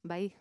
Bai.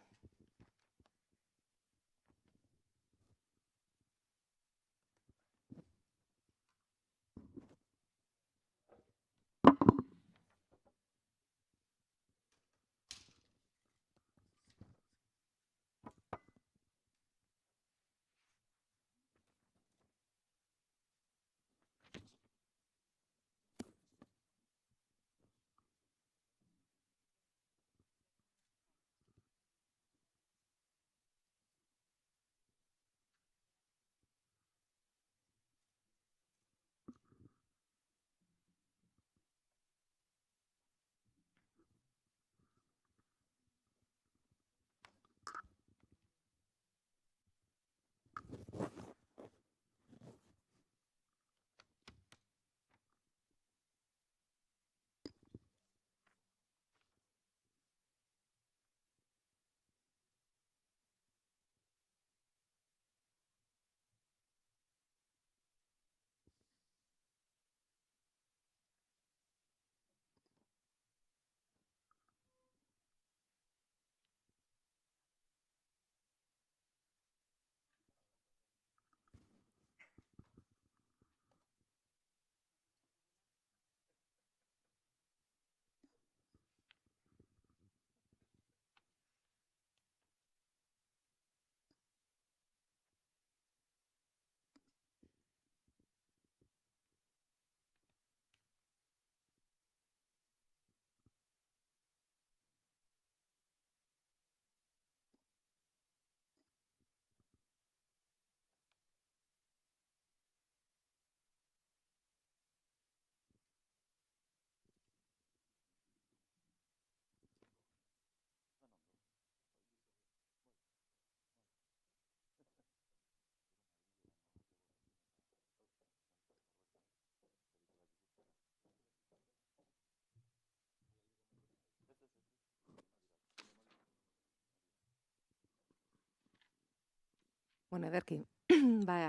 Bueno, ederki,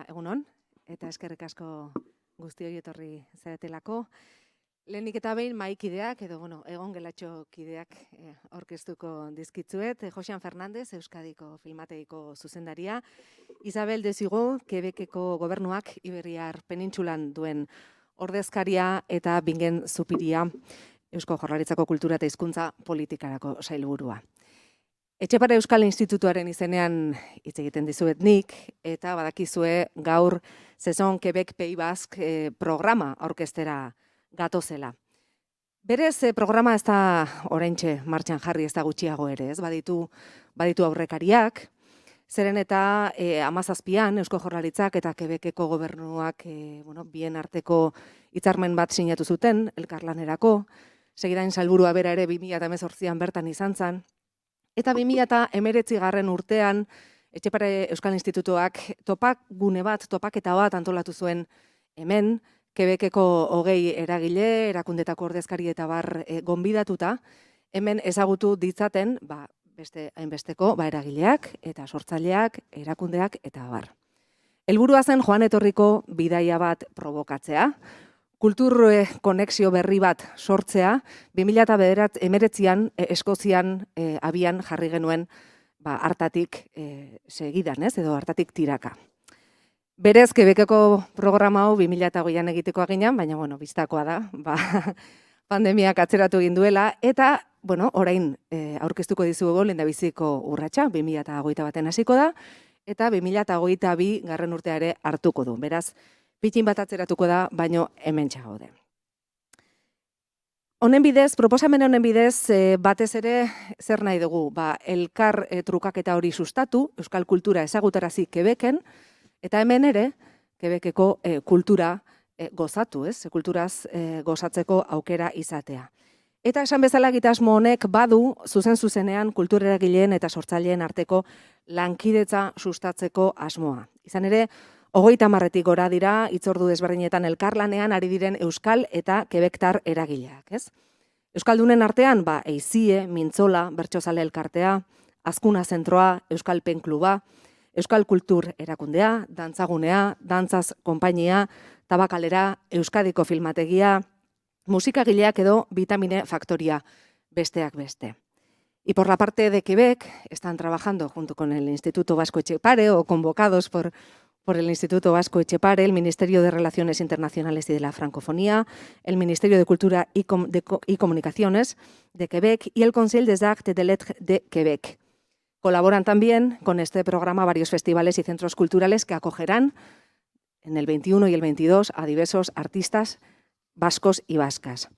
egunon, eta eskerrik asko guztioi etorri zaretelako. Lehenik eta behin maikideak, edo egon gelatxo kideak aurkeztuko dizkitzuet. Josean Fernandez, Euskadiko Filmategiko zuzendaria. Isabel Desigo, Quebeceko gobernuak Iberiar penintsulan duen ordezkaria eta Bingen Zupiria, Eusko Jaurlaritzako kultura eta hizkuntza politikarako sailburua. Etxepare Euskal Institutuaren izenean hitz egiten dizuet nik, eta badakizue gaur Saison Quebec Pays Basque programa aurkeztera gatozela. Berez, programa ez da oraintxe martxan jarri, ez da gutxiago ere, ez baditu aurrekariak, zeren eta 17an Eusko Jaurlaritzak eta Quebeceko gobernuak bien arteko hitzarmen bat sinatu zuten elkarlanerako, segidan sailburua bera ere 2018an bertan izan zen, eta 2019 urtean Etxepare Euskal Institutuak topaketa bat antolatu zuen hemen, Quebeceko 20 eragile, erakundetako ordezkari eta bar gonbidatuta, hemen ezagutu ditzaten, beste hainbesteko eragileak eta sortzaileak, erakundeak eta bar. Helburua zen joan etorriko bidaia bat probokatzea, kultur konexio berri bat sortzea, 2019an Eskozian abian jarri genuen hartatik segidan, edo hartatik tiraka. Berez, Quebeceko programa hau 2008an egiteko aginan, baina, biztakoa da, pandemiak atzeratu egin duela, eta, orain aurkeztuko dizugu lehendabiziko urratsa, 2021 hasiko da, eta 2022 garren urtea ere hartuko du. Beraz, pitin bat atzeratuko da, baino hemen txagaude. Honen bidez, proposamen honen bidez, batez ere zer nahi dugu, elkar trukaketa hori sustatu, euskal kultura ezagutarazi Quebecen, eta hemen ere, Quebeceko kultura gozatu, kulturaz gozatzeko aukera izatea. Eta esan bezala egitasmo honek badu zuzenean kultureragileen eta sortzaileen arteko lankidetza sustatzeko asmoa. Izan ere, 30 gora dira hitzordu desberdinetan elkarlanean ari diren euskal eta quebectar eragileak, ez? Euskaldunen artean, Eizie, Mintzola, Bertsozale elkartea, Azkuna zentroa, Euskal Pen Kluba, Euskal Kultur erakundea, Dantzagunea, Dantzaz konpainia, Tabakalera, Euskadiko Filmategia, musikagileak edo Vitamine Faktoria, besteak beste. Y por la parte de Quebec están trabajando junto con el Instituto Vasco Etxepare o convocados por el Instituto Vasco Etxepare, el Ministerio de Relaciones Internacionales y de la Francofonía, el Ministerio de Cultura y Comunicaciones de Quebec y el Conseil des Arts et des Lettres de Quebec. Colaboran también con este programa varios festivales y centros culturales que acogerán en el 21 y el 22 a diversos artistas vascos y vascas.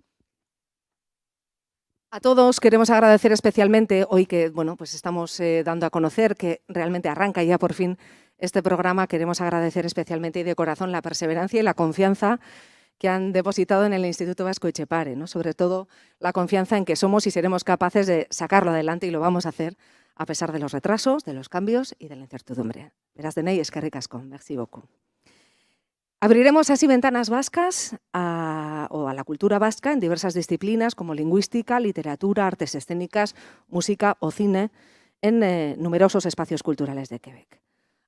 A todos queremos agradecer especialmente hoy que pues estamos dando a conocer que realmente arranca ya por fin este programa. Queremos agradecer especialmente y de corazón la perseverancia y la confianza que han depositado en el Instituto Vasco Etxepare, ¿no? Sobre todo la confianza en que somos y seremos capaces de sacarlo adelante, y lo vamos a hacer a pesar de los retrasos, de los cambios y de la incertidumbre. Beraz denei, eskerrik asko. Merci beaucoup. Abriremos así ventanas vascas a la cultura vasca en diversas disciplinas como lingüística, literatura, artes escénicas, música o cine en numerosos espacios culturales de Quebec.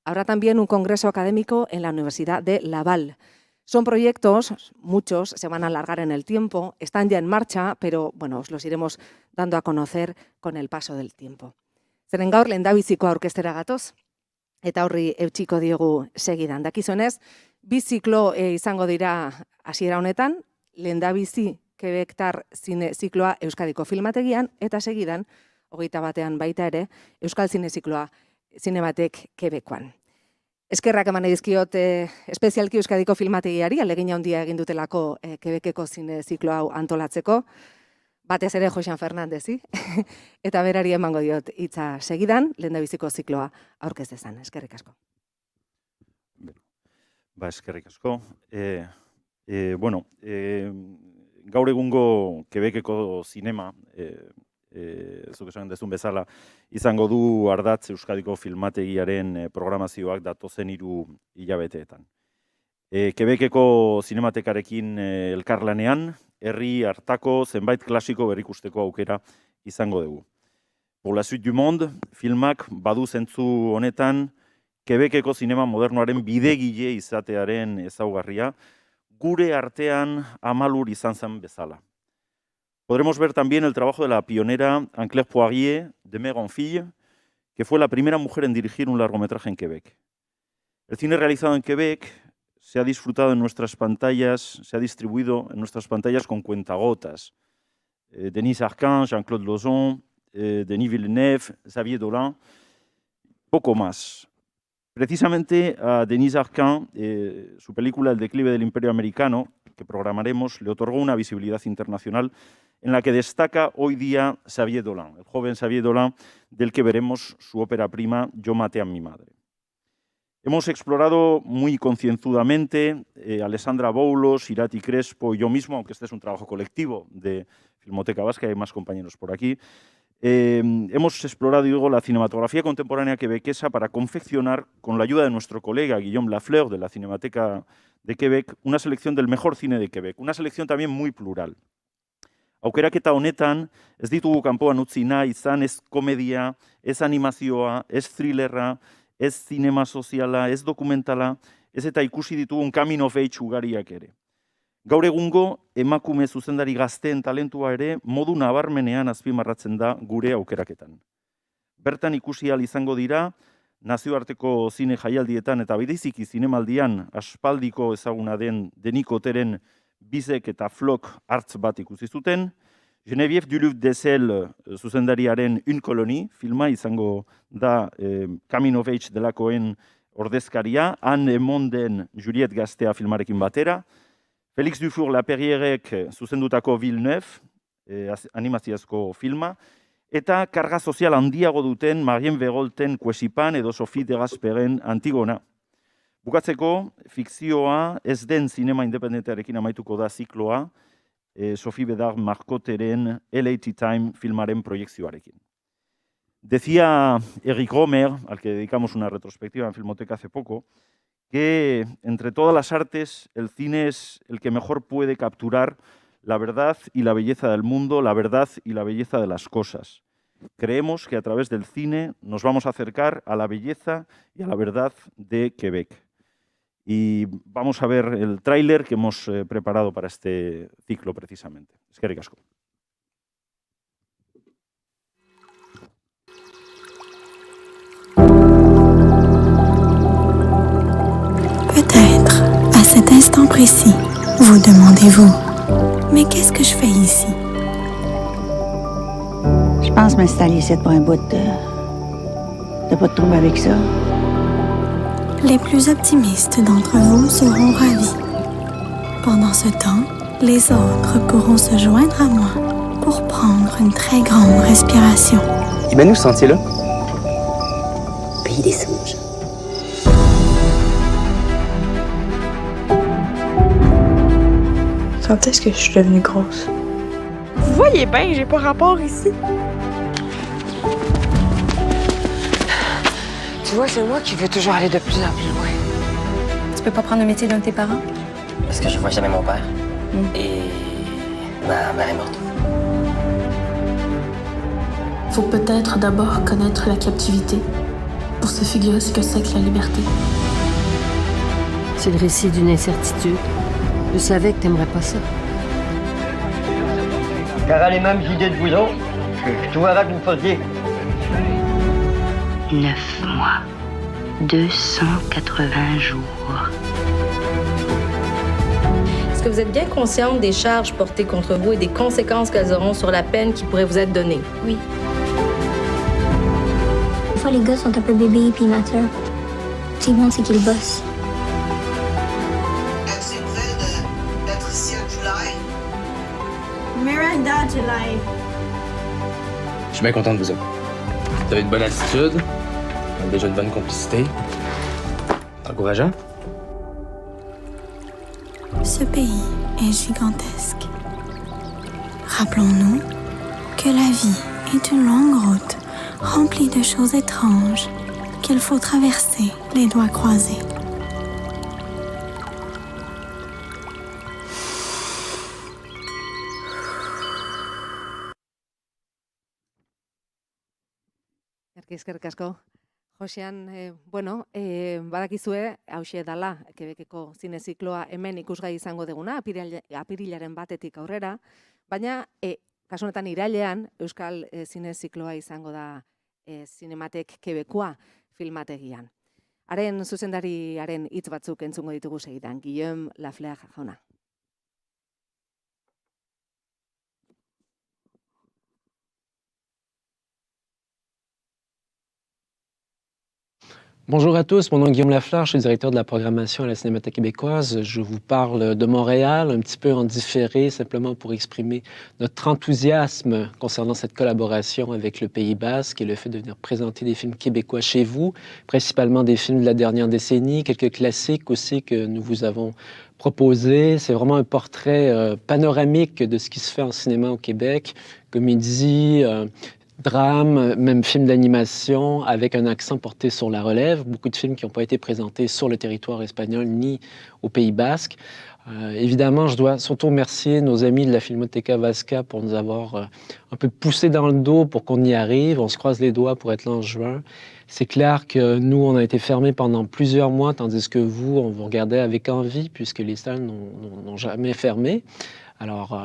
Habrá también un congreso académico en la Universidad de Laval. Son proyectos, muchos se van a alargar en el tiempo, están ya en marcha, pero os los iremos dando a conocer con el paso del tiempo. Zeren gaur lehendabiziko aurkeztera gatoz, eta horri eutxiko diogu segidan. Dakizunez, bi ziklo izango dira hasiera honetan, lehendabizi Quebectar zine zikloa Euskadiko Filmategian, eta segidan, 21 baita ere, Euskal Zine zikloa Zinematek Quebekoan. Eskerrak eman dizkiot espezialki Euskadiko Filmategiari, alegina handia egin dutelako Quebekeko zine ziklo hau antolatzeko, batez ere Joxan Fernandezi, eta berari emango diot hitza segidan, lehendabiziko zikloa aurkez dezan. Eskerrik asko. Eskerrik asko. Gaur egungo Quebekeko zinema, zuk esan dezun bezala, izango du ardatz Euskadiko Filmategiaren programazioak datozen 3 hilabeteetan. Quebekeko zinematekarekin elkarlanean, herri hartako zenbait klasiko berrikusteko aukera izango dugu. Pour la suite du monde, filmak badu zentzu honetan Quebekeko zinema modernoaren bidegile izatearen ezaugarria, gure artean amalur izan zen bezala. Podremos ver también el trabajo de la pionera Anne-Claire Poirier de Méronfille, que fue la primera mujer en dirigir un largometraje en Quebec. El cine realizado en Quebec se ha disfrutado en nuestras pantallas, se ha distribuido en nuestras pantallas con cuentagotas. Denis Arcand, Jean-Claude Lauzon, Denis Villeneuve, Xavier Dolan, poco más. Precisamente a Denis Arcand, su película El declive del Imperio Americano, que programaremos, le otorgó una visibilidad internacional en la que destaca hoy día Xavier Dolan, el joven Xavier Dolan, del que veremos su ópera prima Yo maté a mi madre. Hemos explorado muy concienzudamente, Alessandra Boulos, Irati Crespo y yo mismo, aunque este es un trabajo colectivo de Filmoteca Vasca, hay más compañeros por aquí, hemos explorado la cinematografía contemporánea quebequesa para confeccionar, con la ayuda de nuestro colega Guillaume Lafleur de la Cinemateca de Quebec, una selección del mejor cine de Quebec, una selección también muy plural. Aukeraketa honetan, ez ditugu kanpoan utzi nahi izan, ez komedia, ez animazioa, ez thrillerra, ez zinema soziala, ez dokumentala, ez eta ikusi ditugun coming of age ugariak ere. Gaur egungo, emakume zuzendari gazteen talentua ere modu nabarmenean azpimarratzen da gure aukeraketan. Bertan ikusi ahal izango dira, nazioarteko zine jaialdietan eta bereziki zinemaldian aspaldiko ezaguna den Denis Cotteren Bizek eta Flok hartz bat ikusi zuten, Geneviève Duluth-Dessel zuzendariaren Une Colonie filma izango da coming of age delakoen ordezkaria, Anne Emonden Juliette Gaztea filmarekin batera, Félix Dufour-Laperrierek zuzendutako Villeneuve, animaziazko filma, eta karga sozial handiago duten Marien Verolten Kuesipan edo Sophie de Gasperen Antigona. Bukatzeko, fikzioa ez den zinema independentearekin amaituko da zikloa, Sophie Bedard Marcoteren LA Tea Time filmaren proiekzioarekin. Decía Eric Romer, al que dedicamos una retrospectiva en Filmoteca hace poco, que entre todas las artes el cine es el que mejor puede capturar la verdad y la belleza del mundo, la verdad y la belleza de las cosas. Creemos que a través del cine nos vamos a acercar a la belleza y a la verdad de Quebec. Y vamos a ver el tráiler que hemos preparado para este ciclo precisamente. Eskerrik asko. précis, vous demandez-vous. Mais qu'est-ce que je fais ici? Je pense m'installer ici pour un bout de... T'as pas de trouble avec ça? Les plus optimistes d'entre vous seront ravis. Pendant ce temps, les autres pourront se joindre à moi pour prendre une très grande respiration. Et mène-nous ce sentier-là. Pays des songes. Quand est-ce que je suis devenue grosse? Vous voyez bien, j'ai pas rapport ici. Tu vois, c'est moi qui veux toujours aller de plus en plus loin. Tu peux pas prendre le métier d'un de tes parents? Parce que je vois jamais mon père. Et ma mère est morte. Faut peut-être d'abord connaître la captivité pour se figurer ce que c'est que la liberté. C'est le récit d'une incertitude. Je savais que t'aimerais pas ça. Car à les mêmes idées de vous autres, je trouverais que vous faisiez. 9 mois. 280 jours. Est-ce que vous êtes bien consciente des charges portées contre vous et des conséquences qu'elles auront sur la peine qui pourrait vous être donnée? Oui. Des fois, les gars sont un peu bébés et immatures. Ce qui compte, c'est qu'ils bossent. Avez-vous des nouvelles de Patricia July? Miranda July. Je suis bien content de vous autres. Vous avez une bonne attitude, on a déjà une bonne complicité. C'est encourageant. Ce pays est gigantesque. Rappelons-nous que la vie est une longue route remplie de choses étranges qu'il faut traverser les doigts croisés. Eskerrik asko. Josean, badakizue, hauxe dala, Quebeceko zine zikloa hemen ikusgai izango deguna, apirilaren batetik aurrera, baina, kasu honetan irailean, Euskal zine zikloa izango da Zinematek Quebecoa filmategian. Haren zuzendariaren hitz batzuk entzungo ditugu segidan, Guillaume Lafleur jauna. Bonjour à tous, mon nom est Guillaume Lafleur, je suis directeur de la programmation à la Cinémathèque québécoise. Je vous parle de Montréal, un petit peu en différé, simplement pour exprimer notre enthousiasme concernant cette collaboration avec le Pays basque et le fait de venir présenter des films québécois chez vous, principalement des films de la dernière décennie, quelques classiques aussi que nous vous avons proposés. C'est vraiment un portrait panoramique de ce qui se fait en cinéma au Québec, comédie, drame, même film d'animation, avec un accent porté sur la relève. Beaucoup de films qui n'ont pas été présentés sur le territoire espagnol ni au Pays basque. Évidemment, je dois surtout remercier nos amis de la Filmoteca Vasca pour nous avoir un peu poussé dans le dos pour qu'on y arrive. On se croise les doigts pour être là en juin. C'est clair que nous, on a été fermés pendant plusieurs mois, tandis que vous, on vous regardait avec envie, puisque les salles n'ont jamais fermé. Alors,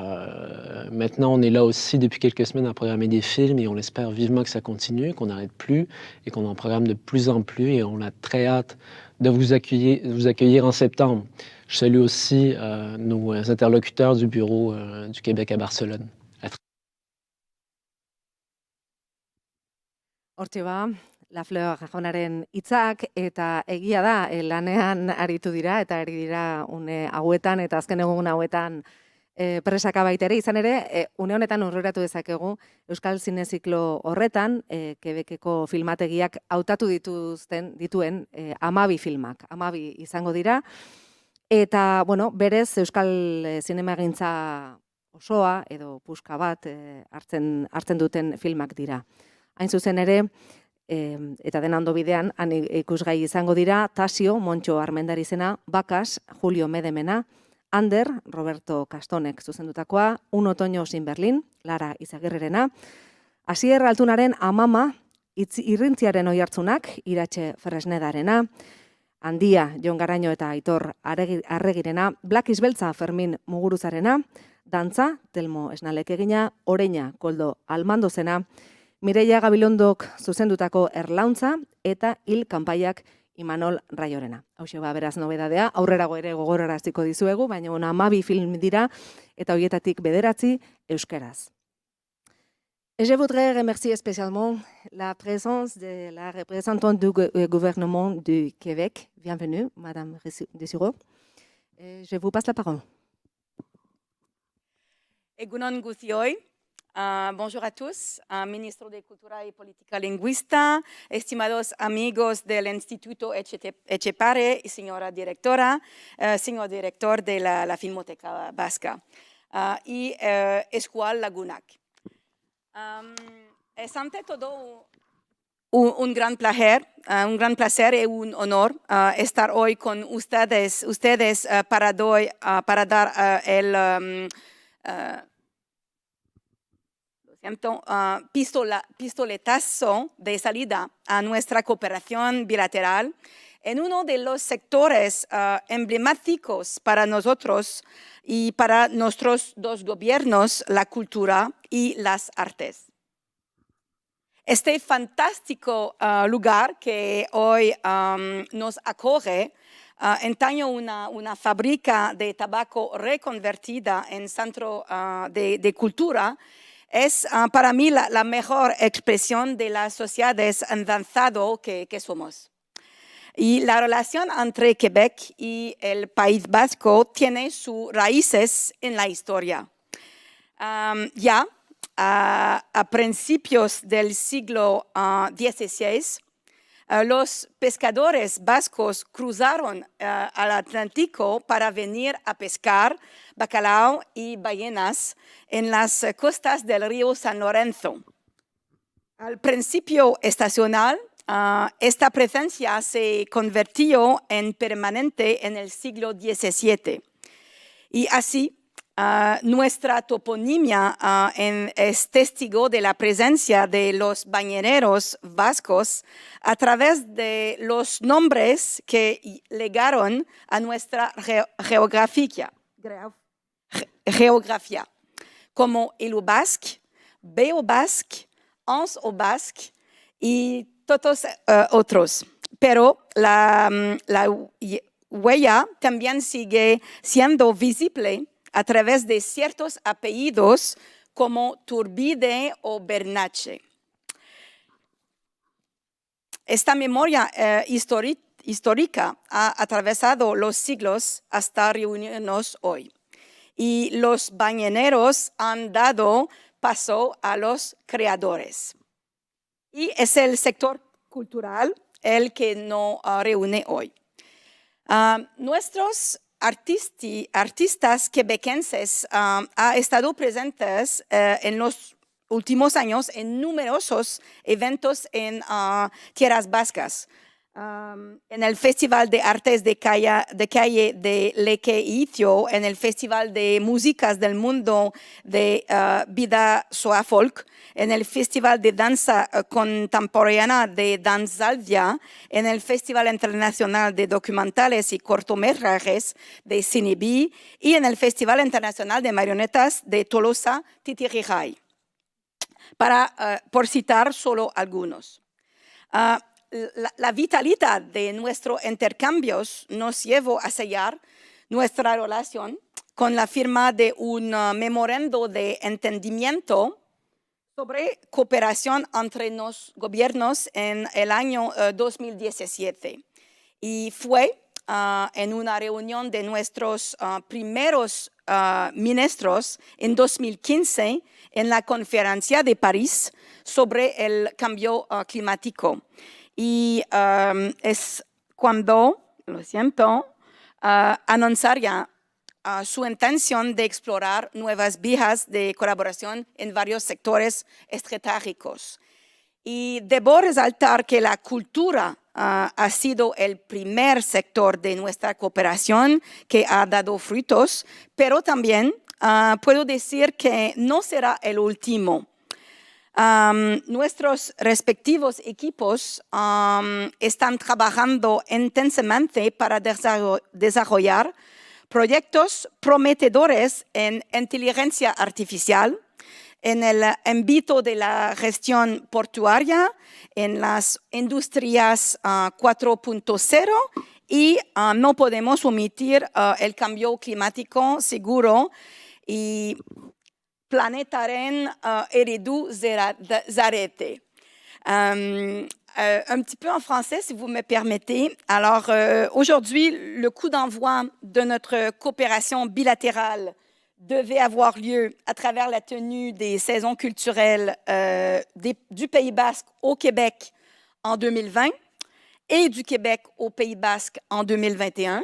maintenant, on est là aussi depuis quelques semaines à programmer des films et on espère vivement que ça continue, qu'on n'arrête plus et qu'on en programme de plus en plus et on a très hâte de vous accueillir en septembre. Je salue aussi nos interlocuteurs du bureau du Québec à Barcelone. Hortxe ba, Lafleur jaunaren hitzak eta egia da, lanean aritu dira eta ari dira une hauetan eta azken egun hauetan presaka baita ere, izan ere, une honetan aurreratu dezakegu Euskal Zine Ziklo horretan, Quebeceko filmategiak hautatu dituen 12 filmak, 12 izango dira, eta, bueno, berez Euskal zinemagintza osoa edo puska bat hartzen duten filmak dira. Hain zuzen ere, eta dena ondo bidean, han ikusgai izango dira, Tasio, Montxo Armendarizena, Bakas, Julio Medemena, Ander, Roberto Castonek zuzendutakoa, Un otoño sin Berlin, Lara Izagirrerena, Asier Altunaren Amama, Irrintziaren oihartzunak, Iratxe Fresnedarena, Handia, Jon Garaño eta Aitor Arregirena, Black Isbeltza Fermin Muguruzarena, Dantza, Telmo Esnalek egina, Oreña, Koldo Almandozena, Mireia Gabilondok zuzendutako Erlauntza eta Hil kanpaiak Imanol Raiorena. Hauxe beraz nobedadea, aurrerago ere gogoraraziko dizuegu, baina 12 film dira eta horietatik 9 euskaraz. Et je voudrais remercier spécialement la présence de la représentante du gouvernement du Québec. Bienvenue, Madame Desureau. Je vous passe la parole. Egunon guztioi. Bonjour à tous, ministro de Cultura y Política Lingüista, estimados amigos del Instituto Etxepare y señora directora, señor director de la Filmoteca Vasca y Escual Lagunac. Es ante todo un gran placer y un honor estar hoy con ustedes para dar el pistoletazo de salida a nuestra cooperación bilateral en uno de los sectores emblemáticos para nosotros y para nuestros dos gobiernos, la cultura y las artes. Este fantástico lugar que hoy nos acoge antaño una fábrica de tabaco reconvertida en centro de cultura. Es para mí la mejor expresión de las sociedades avanzadas que somos. Y la relación entre Quebec y el País Vasco tiene sus raíces en la historia. Ya a principios del siglo XVI, los pescadores vascos cruzaron al Atlántico para venir a pescar bacalao y ballenas en las costas del río San Lorenzo. Al principio estacional, esta presencia se convirtió en permanente en el siglo XVII. Y así, nuestra toponimia es testigo de la presencia de los bañeros vascos a través de los nombres que legaron a nuestra geografía, como Ilubasc, Beobasc, Anse-au-Basc y todos otros. Pero la huella también sigue siendo visible a través de ciertos apellidos como Turbide o Bernache. Esta memoria histórica ha atravesado los siglos hasta reunirnos hoy. Y los bañeros han dado paso a los creadores. Y es el sector cultural el que nos reúne hoy. Nuestros artistas quebequenses han estado presentes en los últimos años en numerosos eventos en tierras vascas. En el Festival de Artes de Calle de Lequeitio, en el Festival de Músicas del Mundo de Vida Soa Folk, en el Festival de Danza Contemporánea de Danzaldia, en el Festival Internacional de Documentales y Cortometrajes de Cinebi y en el Festival Internacional de Marionetas de Tolosa Titirijay, por citar solo algunos. La vitalidad de nuestros intercambios nos llevó a sellar nuestra relación con la firma de un memorando de entendimiento sobre cooperación entre los gobiernos en el año 2017. Y fue en una reunión de nuestros primeros ministros en 2015 en la conferencia de París sobre el cambio climático. Y es cuando, lo siento, anunciaría su intención de explorar nuevas vías de colaboración en varios sectores estratégicos. Y debo resaltar que la cultura ha sido el primer sector de nuestra cooperación que ha dado frutos, pero también puedo decir que no será el último. Nuestros respectivos equipos están trabajando intensamente para desarrollar proyectos prometedores en inteligencia artificial, en el ámbito de la gestión portuaria, en las industrias 4.0 y no podemos omitir el cambio climático seguro y planetaren Eredu Zarete. Un petit peu en français, si vous me permettez. Alors, aujourd'hui, le coup d'envoi de notre coopération bilatérale devait avoir lieu à travers la tenue des saisons culturelles du Pays Basque au Québec en 2020 et du Québec au Pays Basque en 2021.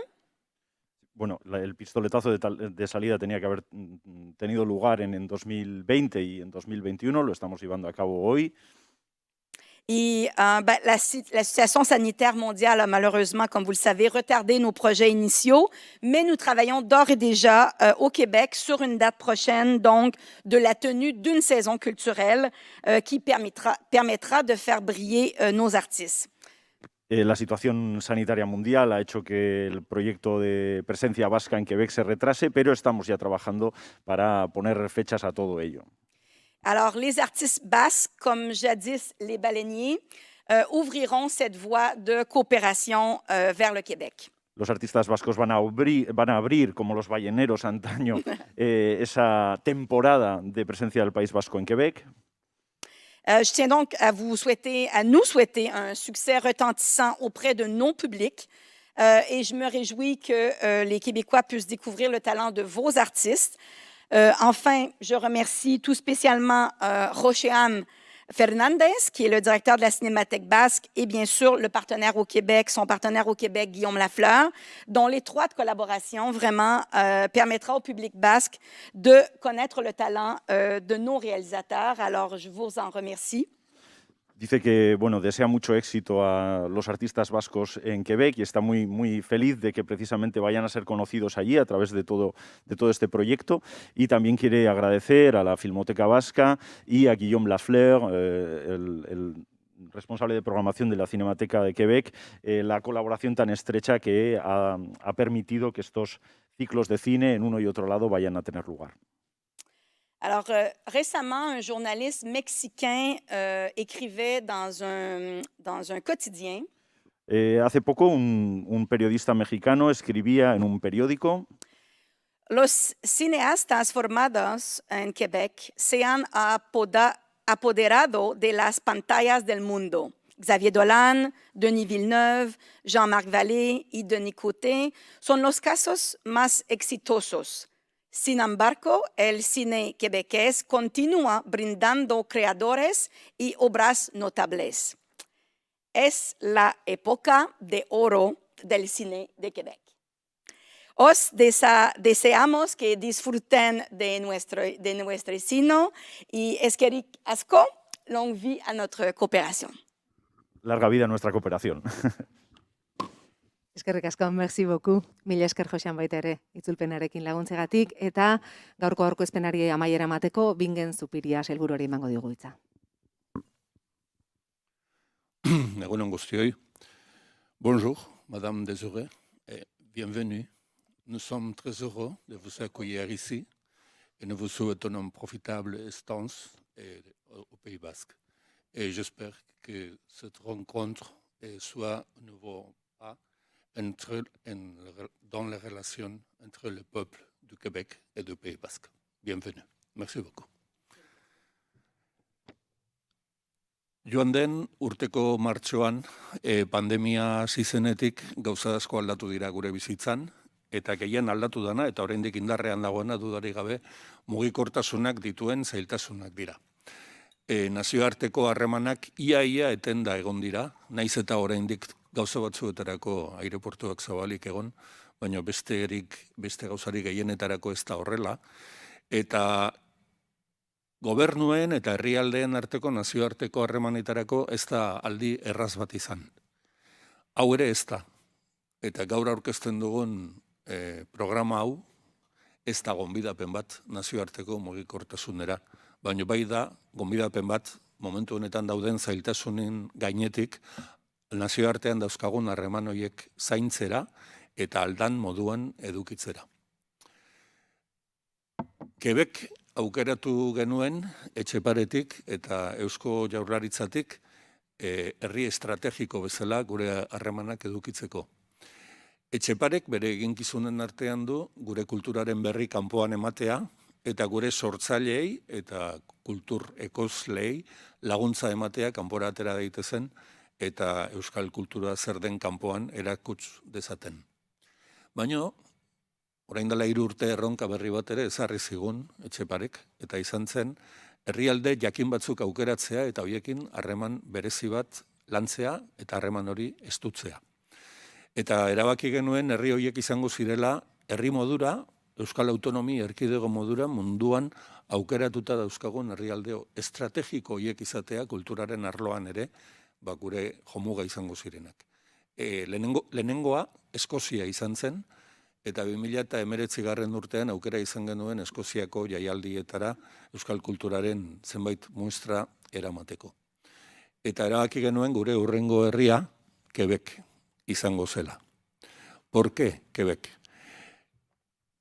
Bueno, el pistoletazo de salida tenía que haber tenido lugar en 2020 y en 2021, lo estamos llevando a cabo hoy. Et la situation sanitaire mondiale a malheureusement, comme vous le savez, retardé nos projets initiaux, mais nous travaillons d'ores et déjà au Québec sur une date prochaine, donc de la tenue d'une saison culturelle qui permettra de faire briller nos artistes. La situación sanitaria mundial ha hecho que el proyecto de presencia vasca en Quebec se retrase, pero estamos ya trabajando para poner fechas a todo ello. Alors, les artistes basques, comme jadis les baleiniers, ouvriront cette voie de coopération vers le Québec. Los artistas vascos van a abrir como los balleneros antaño, esa temporada de presencia del País Vasco en Québec. Je tiens donc à nous souhaiter un succès retentissant auprès de nos publics et je me réjouis que les Québécois puissent découvrir le talent de vos artistes. Enfin, je remercie tout spécialement Rocheam Fernandez, qui est le directeur de la Cinémathèque basque, et bien sûr le partenaire au Québec, son partenaire au Québec, Guillaume Lafleur, dont l'étroite collaboration vraiment permettra au public basque de connaître le talent de nos réalisateurs. Alors, je vous en remercie. Dice que desea mucho éxito a los artistas vascos en Quebec y está muy feliz de que precisamente vayan a ser conocidos allí a través de todo este proyecto. Y también quiere agradecer a la Filmoteca Vasca y a Guillaume Lafleur, el responsable de programación de la Cinemateca de Quebec, la colaboración tan estrecha que ha permitido que estos ciclos de cine en uno y otro lado vayan a tener lugar. Alors, récemment, un journaliste mexicain écrivait dans un quotidien. Hace poco, un periodista mexicano escribía en un periódico: Los cineastas formados en Québec se han apoderado de las pantallas del mundo. Xavier Dolan, Denis Villeneuve, Jean-Marc Vallée y Denis Côté son los casos más exitosos. Sin embargo, el cine quebequés continúa brindando creadores y obras notables. Es la época de oro del cine de Quebec. Os deseamos que disfruten de nuestro cine y eskerrik asko, longue vie à notre coopération. Larga vida a nuestra cooperación. Eskerrik asko, merci beaucoup. Mila esker Josean baita ere, itzulpenarekin laguntzegatik, eta gaurko aurkezpenari amaiera emateko Bingen Zupiria sailburuari emango digu hitza. Egunon guztioi. Bonjour, Madame Desoret, et bienvenue. Nous sommes très heureux de vous accueillir ici et nous vous souhaitons une profitable estance au Pays Basque. Et j'espère que cette rencontre soit un nouveau pas dans les relations entre le peuple du Québec et du Pays Basque. Bienvenue. Merci beaucoup. Joan den urteko martxoan pandemia hasi zenetik gauza asko aldatu dira gure bizitzan, eta gehien aldatu dana, eta oraindik indarrean dagoena dudarik gabe, mugikortasunak dituen zailtasunak dira. Nazioarteko harremanak ia etenda egon dira, naiz eta oraindik gauza batzuetarako aireportuak zabalik egon, baina beste gauzarik gehienetarako ez da horrela, eta gobernuen eta herrialdeen arteko nazioarteko harremanetarako ez da aldi erraz bat izan. Hau ere ez da, eta gaur aurkezten dugun programa hau ez da gonbidapen bat nazioarteko mugikortasunera, baina bai da gonbidapen bat momentu honetan dauden zailtasunen gainetik nazioartean dauzkagun harreman horiek zaintzera eta aldan moduan edukitzera. Quebec aukeratu genuen Etxeparetik eta Eusko Jaurlaritzatik herri estrategiko bezala gure harremanak edukitzeko. Etxeparek bere eginkizunen artean du gure kulturaren berri kanpoan ematea eta gure sortzaileei eta kultur ekoizleei laguntza ematea kanpora atera daitezen eta euskal kultura zer den kanpoan erakuts dezaten. Baina, orain dela 3 urte erronka berri bat ere ezarri zigun Etxeparek, eta izan zen herrialde jakin batzuk aukeratzea eta hoiekin harreman berezi bat lantzea eta harreman hori estutzea. Eta erabaki genuen herri horiek izango zirela herri modura, Euskal Autonomi Erkidego modura munduan aukeratuta dauzkagun herrialde estrategiko horiek izatea kulturaren arloan ere, gure jomuga izango zirenak. Lehenengoa Eskozia izan zen, eta 2019 urtean aukera izan genuen Eskoziako jaialdietara euskal kulturaren zenbait muestra eramateko. Eta erabaki genuen gure hurrengo herria Quebec izango zela. ¿Por qué Quebec?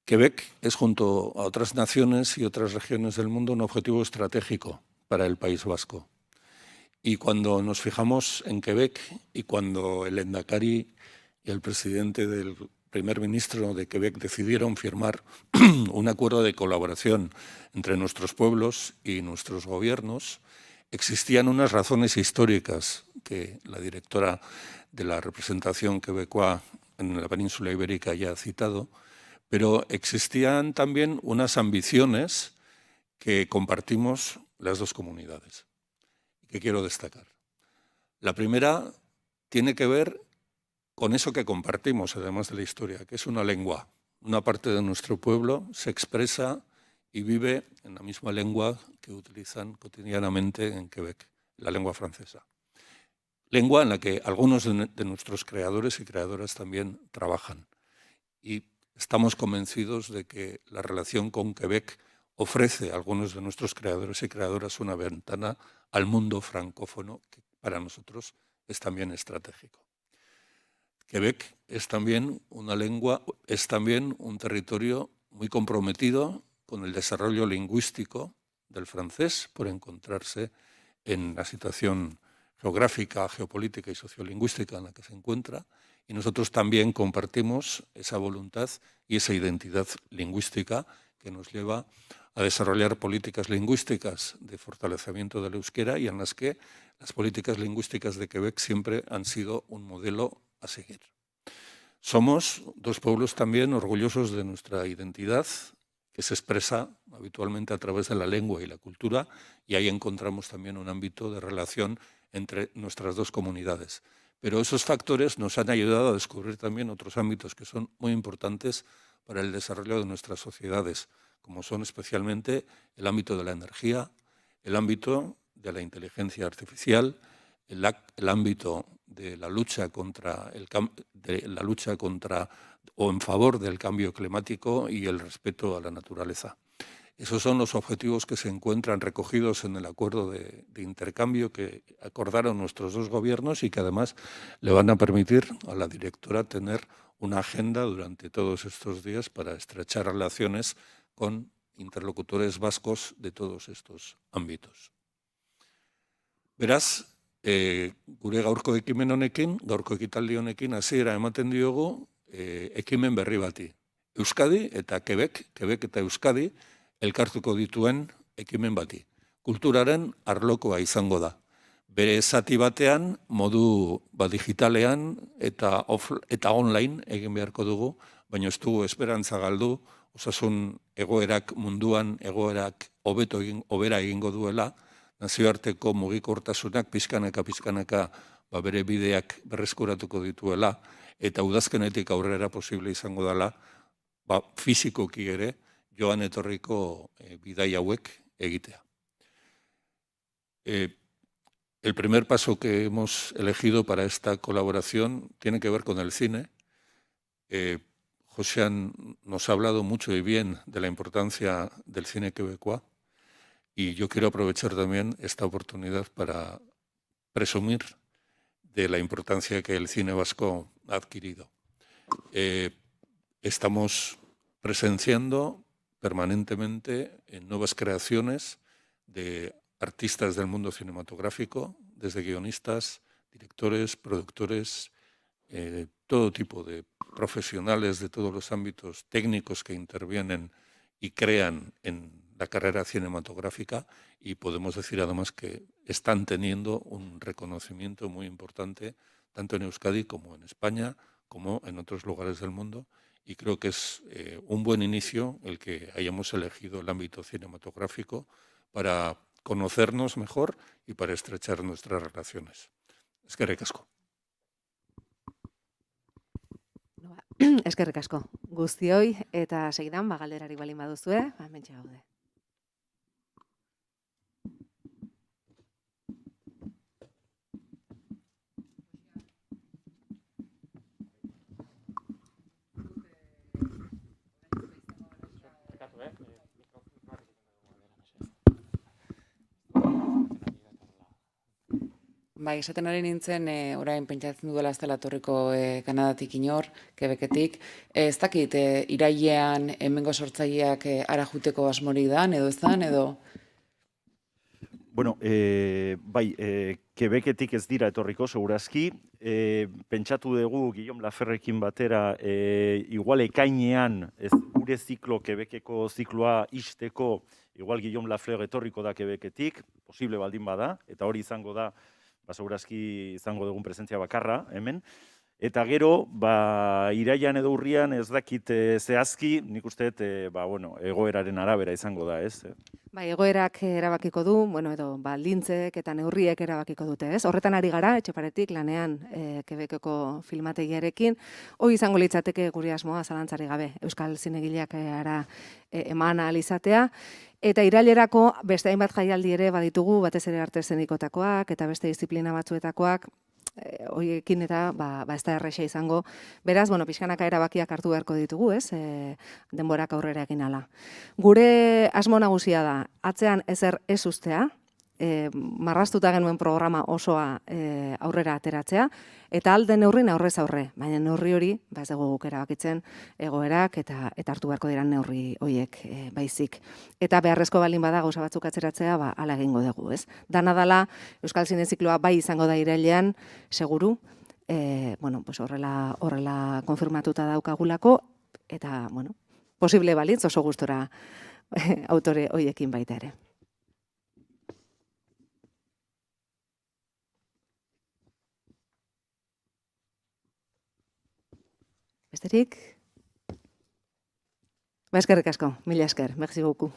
Quebec es, junto a otras naciones y otras regiones del mundo, un objetivo estratégico para el País Vasco. Y cuando nos fijamos en Quebec y cuando el Endacari y el presidente del primer ministro de Quebec decidieron firmar un acuerdo de colaboración entre nuestros pueblos y nuestros gobiernos, existían unas razones históricas que la directora de la representación quebecoa en la península ibérica ya ha citado, pero existían también unas ambiciones que compartimos las dos comunidades, que quiero destacar. La primera tiene que ver con eso que compartimos, además de la historia, que es una lengua. Una parte de nuestro pueblo se expresa y vive en la misma lengua que utilizan cotidianamente en Quebec, la lengua francesa. Lengua en la que algunos de nuestros creadores y creadoras también trabajan. Y estamos convencidos de que la relación con Quebec ofrece a algunos de nuestros creadores y creadoras una ventana al mundo francófono, que para nosotros es también estratégico. Quebec es también una lengua, es también un territorio muy comprometido con el desarrollo lingüístico del francés, por encontrarse en la situación geográfica, geopolítica y sociolingüística en la que se encuentra, y nosotros también compartimos esa voluntad y esa identidad lingüística que nos lleva a desarrollar políticas lingüísticas de fortalecimiento del euskera y en las que las políticas lingüísticas de Quebec siempre han sido un modelo a seguir. Somos dos pueblos también orgullosos de nuestra identidad, que se expresa habitualmente a través de la lengua y la cultura, y ahí encontramos también un ámbito de relación entre nuestras dos comunidades. Pero esos factores nos han ayudado a descubrir también otros ámbitos que son muy importantes para el desarrollo de nuestras sociedades, como son especialmente el ámbito de la energía, el ámbito de la inteligencia artificial, el ámbito de la lucha contra o en favor del cambio climático y el respeto a la naturaleza. Esos son los objetivos que se encuentran recogidos en el acuerdo de intercambio que acordaron nuestros dos gobiernos y que además le van a permitir a la directora tener una agenda durante todos estos días para estrechar relaciones con interlocutores vascos de todos estos ámbitos. Beraz, gure gaurko ekimen honekin, gaurko ekitaldi honekin hasiera ematen diogu ekimen berri bati. Euskadi eta Quebec eta Euskadi elkartuko dituen ekimen bati. Kulturaren arlokoa izango da. Bere zati batean, modu digitalean eta online egin beharko dugu, baina ez dugu esperantza galdu, osasun egoerak munduan egoerak hobera egingo duela, nazioarteko mugikortasunak pizkanaka bere bideak berreskuratuko dituela, eta udazkenetik aurrera posible izango dela, fisikoki ere, joan etorriko bidai hauek egitea. El primer paso que hemos elegido para esta colaboración tiene que ver con el cine. Josean nos ha hablado mucho y bien de la importancia del cine quebecois y yo quiero aprovechar también esta oportunidad para presumir de la importancia que el cine vasco ha adquirido. Estamos presenciando permanentemente en nuevas creaciones de artistas del mundo cinematográfico, desde guionistas, directores, productores, todo tipo de profesionales de todos los ámbitos técnicos que intervienen y crean en la carrera cinematográfica, y podemos decir además que están teniendo un reconocimiento muy importante tanto en Euskadi como en España, como en otros lugares del mundo, y creo que es un buen inicio el que hayamos elegido el ámbito cinematográfico para conocernos mejor y para estrechar nuestras relaciones. Eskerrik asko. Eskerrik asko guztioi, eta segidan galderari balin baduzue, hementxe gaude. Bai, esaten ari nintzen, orain pentsatzen dudala ez dela etorriko Kanadatik inor, Quebecetik. Ez dakit, irailean hemengo sortzaileak hara juteko asmorik dan, edo ez dan, edo... Bueno, bai, Quebecetik ez dira etorriko, segurazki. Pentsatu dugu Guillaume Laferrekin batera, igual ekainean, gure ziklo, Quebeceko zikloa isteko, igual Guillaume Lafer etorriko da Quebecetik, posible baldin bada, eta hori izango da, segurazki izango dugun presentzia bakarra, hemen. Eta gero, iraian edo urrian ez dakit zehazki, nik uste, egoeraren arabera izango da, ez? Bai, egoerak erabakiko du, edo baldintzek eta neurriek erabakiko dute, ez? Horretan ari gara, Etxeparetik lanean Quebeceko filmategiarekin, hori izango litzateke gure asmoa zalantzari gabe, Euskal zinegileak eman ahal izatea, eta irailerako beste hainbat jaialdi ere baditugu, batez ere arte eszenikotakoak eta beste disiplina batzuetakoak, horiekin eta ez da erresa izango. Beraz, pixkanaka erabakiak hartu beharko ditugu, ez? Denborak aurrera egin ala. Gure asmo nagusia da, atzean ezer ez ustea, marraztuta genuen programa osoa aurrera ateratzea, eta alde neurrin aurrez aurre, baina neurri hori, ez dugu guk erabakitzen egoerak eta hartu beharko diran neurri horiek baizik. Eta beharrezko balin bada gauza batzuk atzeratzea, hala egingo dugu, ez? Dana dala, Euskal Zinezikloa bai izango da irailean, seguru, horrela konfirmatuta daukagulako, eta, posible balitz oso gustora autore horiekin baita ere. Besterik? Eskerrik asko, mila esker, merci beaucoup.